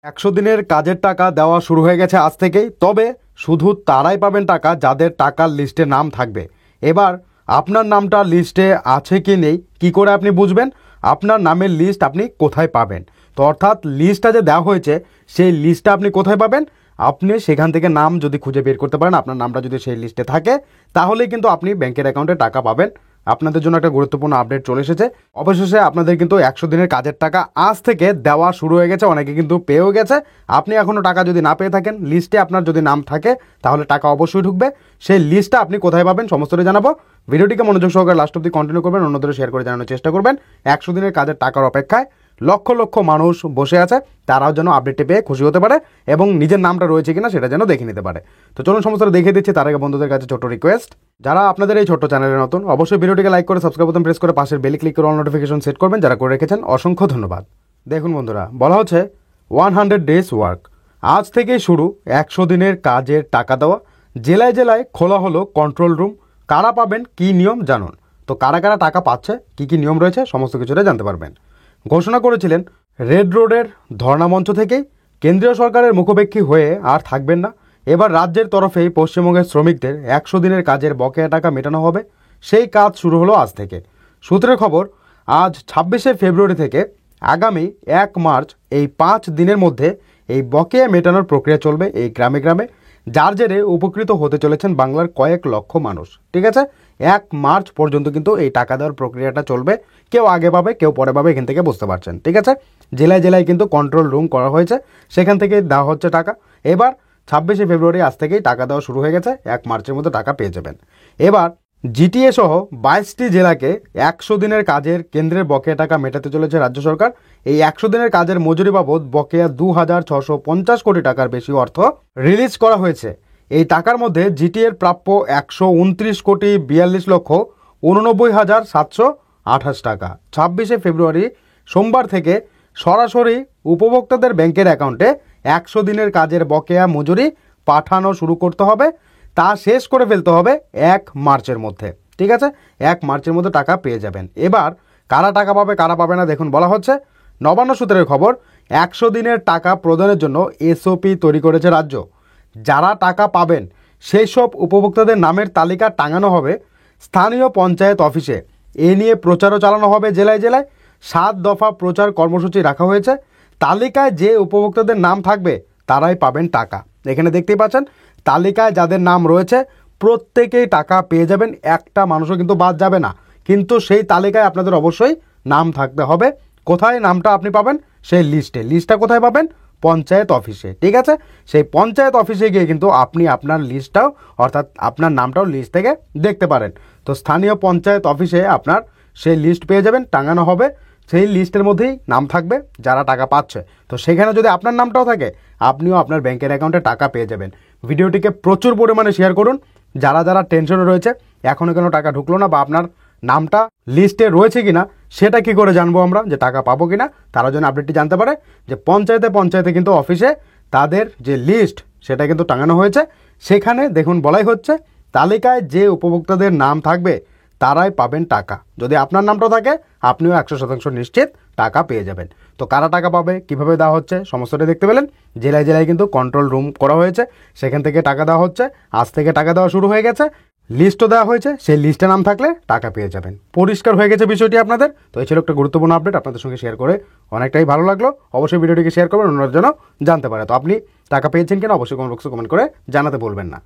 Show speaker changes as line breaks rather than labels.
100 দিনের কাজের টাকা দেওয়া শুরু হয়ে গেছে আজ থেকেই। তবে শুধু তারাই পাবেন টাকা যাদের টাকার লিস্টে নাম থাকবে। এবার আপনার নামটা লিস্টে আছে কি নেই কি করে আপনি বুঝবেন? আপনার নামের লিস্ট আপনি কোথায় পাবেন? তো অর্থাৎ লিস্টটা যে দেওয়া হয়েছে সেই লিস্টটা আপনি কোথায় পাবেন? আপনি সেখান থেকে নাম যদি খুঁজে বের করতে পারেন, আপনার নামটা যদি সেই লিস্টে থাকে, তাহলেই কিন্তু আপনি ব্যাংকের অ্যাকাউন্টে টাকা পাবেন। আপনাদের জন্য একটা গুরুত্বপূর্ণ আপডেট চলে এসেছে। অবশেষে আপনাদের কিন্তু 100 দিনের কাজের টাকা আজ থেকে দেওয়া শুরু হয়ে গেছে, অনেকে কিন্তু পেয়েও গেছে। আপনি এখনও টাকা যদি না পেয়ে থাকেন, লিস্টে আপনার যদি নাম থাকে তাহলে টাকা অবশ্যই ঢুকবে। সেই লিস্টটা আপনি কোথায় পাবেন সমস্তটা জানাবো। ভিডিওটিকে মনোযোগ সহকারে লাস্ট অবধি কন্টিনিউ করবেন, অন্যদের শেয়ার করে জানানোর চেষ্টা করবেন। 100 দিনের কাজের টাকার অপেক্ষায় লক্ষ লক্ষ মানুষ বসে আছে, তারাও যেন আপডেটটি পেয়ে খুশি হতে পারে এবং নিজের নামটা রয়েছে কিনা সেটা যেন দেখে নিতে পারে। তো চলুন সমস্তটা দেখে দিচ্ছি। তার আগে বন্ধুদের কাছে ছোট রিকোয়েস্ট, যারা আপনাদের এই ছোট্ট চ্যানেলে নতুন, অবশ্যই ভিডিওটিকে লাইক করে সাবস্ক্রাইব বাটন প্রেস করে পাশের বেল ক্লিক করে অল নোটিফিকেশন সেট করবেন। যারা করে রেখেছেন অসংখ্য ধন্যবাদ। দেখুন বন্ধুরা, বলা হচ্ছে 100 ডেজ ওয়ার্ক, আজ থেকেই শুরু 100 দিনের কাজের টাকা দেওয়া। জেলায় জেলায় খোলা হলো কন্ট্রোল রুম। কারা পাবেন, কি নিয়ম জানুন। তো কারা কারা টাকা পাচ্ছে, কি কি নিয়ম রয়েছে, সমস্ত কিছুটা জানতে পারবেন। ঘোষণা করেছিলেন রেড রোডের ধর্ণামঞ্চ থেকেই, কেন্দ্রীয় সরকারের মুখোপেক্ষী হয়ে আর থাকবেন না। এবার রাজ্যের তরফেই পশ্চিমবঙ্গের শ্রমিকদের 100 দিনের কাজের বকেয়া টাকা মেটানো হবে। সেই কাজ শুরু হলো আজ থেকে। সূত্রের খবর, আজ 26শে ফেব্রুয়ারি থেকে আগামী 1 মার্চ এই 5 দিনের মধ্যে এই বকেয়া মেটানোর প্রক্রিয়া চলবে এই গ্রামে গ্রামে, যার জেরে উপকৃত হতে চলেছেন বাংলার কয়েক লক্ষ মানুষ। ঠিক আছে, 1 মার্চ পর্যন্ত কিন্তু এই টাকা দেওয়ার প্রক্রিয়াটা চলবে। কেউ আগে পাবে, কেউ পরে পাবে, এখান থেকে বুঝতে পারছেন। ঠিক আছে, জেলায় জেলায় কিন্তু কন্ট্রোল রুম করা হয়েছে, সেখান থেকে দেওয়া হচ্ছে টাকা। এবার 26শে ফেব্রুয়ারি আজ থেকেই টাকা দেওয়া শুরু হয়ে গেছে, 1 মার্চের মধ্যে টাকা পেয়ে যাবেন। এবার জিটিএ সহ 22টি জেলাকে 100 দিনের কাজের কেন্দ্রের বকেয়া টাকা মেটাতে চলেছে রাজ্য সরকার। এই 100 দিনের কাজের মজুরি বাবদ বকেয়া 2650 কোটি টাকার বেশি অর্থ রিলিজ করা হয়েছে। এই টাকার মধ্যে জিটিএর প্রাপ্য 129 কোটি 42 লক্ষ 89,728 টাকা। 26শে ফেব্রুয়ারি সোমবার থেকে সরাসরি উপভোক্তাদের ব্যাংকের অ্যাকাউন্টে 100 দিনের কাজের বকেয়া মজুরি পাঠানো শুরু করতে হবে। তা শেষ করে ফেলতে হবে 1 মার্চের মধ্যে। ঠিক আছে, 1 মার্চের মধ্যে টাকা পেয়ে যাবেন। এবার কারা টাকা পাবে কারা পাবে না দেখুন, বলা হচ্ছে নবান্ন সূত্রের খবর, 100 দিনের টাকা প্রদানের জন্য এসওপি তৈরি করেছে রাজ্য। যারা টাকা পাবেন সেই সব উপভোক্তাদের নামের তালিকা টাঙানো হবে স্থানীয় পঞ্চায়েত অফিসে। এ নিয়ে প্রচারও চালানো হবে জেলায় জেলায়। 7 দফা প্রচার কর্মসূচি রাখা হয়েছে। তালিকায় যে উপভোক্তাদের নাম থাকবে তারাই পাবেন টাকা। এখানে দেখতেই পাচ্ছেন তালিকায় যাদের নাম রয়েছে প্রত্যেকেই টাকা পেয়ে যাবেন, একটা মানুষও কিন্তু বাদ যাবে না। কিন্তু সেই তালিকায় আপনাদের অবশ্যই নাম থাকতে হবে। কোথায় নামটা আপনি পাবেন? সেই লিস্টটা কোথায় পাবেন? পঞ্চায়েত অফিসে। ঠিক আছে, সেই পঞ্চায়েত অফিসে গিয়ে কিন্তু আপনি আপনার লিস্টটাও, অর্থাৎ আপনার নামটাও লিস্ট থেকে দেখতে পারেন। তো স্থানীয় পঞ্চায়েত অফিসে আপনার সেই লিস্ট পেয়ে যাবেন, টাঙানো হবে। সেই লিস্টের মধ্যেই নাম থাকবে যারা টাকা পাচ্ছে। তো সেখানে যদি আপনার নামটাও থাকে, আপনিও আপনার ব্যাংকের অ্যাকাউন্টে টাকা পেয়ে যাবেন। ভিডিওটিকে প্রচুর পরিমাণে শেয়ার করুন। যারা যারা টেনশনে রয়েছে এখনও কেন টাকা ঢুকলো না, বা আপনার নামটা লিস্টে রয়েছে কিনা সেটা কি করে জানবো আমরা যে টাকা পাবো কিনা, তারা যেন আপডেটটি জানতে পারে যে পঞ্চায়েতে পঞ্চায়েতে কিন্তু অফিসে তাদের যে লিস্ট সেটা কিন্তু টাঙানো হয়েছে। সেখানে দেখুন বলাই হচ্ছে তালিকায় যে উপভোক্তাদের নাম থাকবে তারাই পাবেন টাকা। যদি আপনার নামটা থাকে আপনিও 100% নিশ্চিত টাকা পেয়ে যাবেন। তো কারা টাকা পাবে, কিভাবে দেওয়া হচ্ছে, সমস্তটা দেখতে পেলেন। জেলায় জেলায় কিন্তু কন্ট্রোল রুম করা হয়েছে, সেখান থেকে টাকা দেওয়া হচ্ছে। আজ থেকে টাকা দেওয়া শুরু হয়ে গেছে, লিস্টও দেওয়া হয়েছে। সেই লিস্টে নাম থাকলে টাকা পেয়ে যাবেন। পরিষ্কার হয়ে গেছে বিষয়টি আপনাদের। তো এই ছিল একটা গুরুত্বপূর্ণ আপডেট, আপনাদের সঙ্গে শেয়ার করে অনেকটাই ভালো লাগলো। অবশ্যই ভিডিওটিকে শেয়ার করবেন, অন্যদের জন্য জানতে পারে। তো আপনি টাকা পেয়েছেন কিনা অবশ্যই কমেন্ট বক্সে কমেন্ট করে জানাতে বলবেন না।